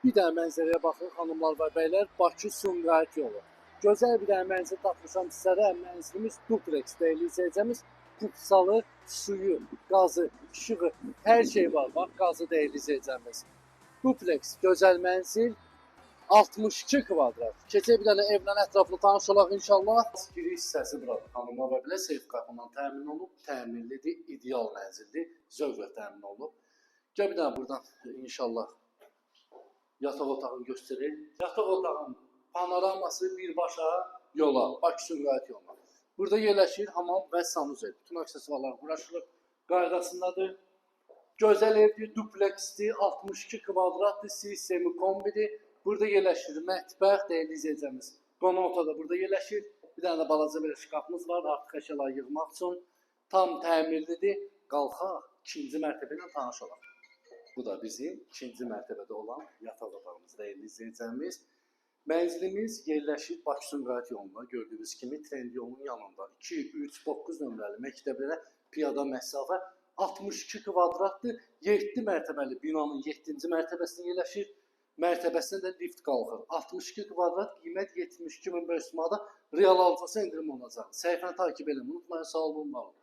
Bir dənə mənzərəyə baxın xanımlar və bəylər, Bakı-Sumqayıt yolu. Gözəl bir dənə mənzil tapmışam sizlərə. Mənzilimiz dupleks dəyərli izləyəcəyimiz. Kupsalı, suyu, qazı, işığı, hər şey var. Bax, qazı dəyərli izləyəcəyimiz. Dupleks, gözəl mənzil, 62 kvadrat. Keçək bir dənə evlə ətraflı tanış olaq inşallah. Giriş hissəsi buradır. Xanımlar və bəylər, seyf qapından təmin olub, təminlidir, ideal mənzildir, zövqlə təmin olub. Gəl bir dənə buradan inşallah yataq otağını göstərir. Yataq otağının panoraması birbaşa yola, Bakı-Sumqayıt yoluna. Burada yerləşir hamam və sanuzel. Bütün aksesuarlar quraşılıb qaydasındadır. Gözəl evdir, dupleksdir, 62 kvadratdır, sistemi kombidir. Burada yerləşir mətbəx, dəyərli izləyəcəyimiz. Qonaq otağı da burada yerləşir. Bir dənə də balaca bir şkafımız var, artıq əşyaları yığmaq üçün. Tam təmirlidir. Qalxaq, ikinci mərtəbə ilə tanış olaq. Bu da bizim ikinci mərtəbədə olan yataq otağımız, dəyərli izləyəcəyimiz. Mənzilimiz yerləşir Bakı-Sumqayıt yolunda. Gördüyünüz kimi trend yolunun yanında 2-3-9 nömrəli məktəblərə piyada məsafə 62 kvadratdır. 7 mərtəbəli binanın 7-ci mərtəbəsində yerləşir. Mərtəbəsində də lift qalxır. 62 kvadrat, qiymət 72.500 manata, real alacaqsa indirim olacaq. Səhifəni takib edin, unutmayın, sağ olun, var olun.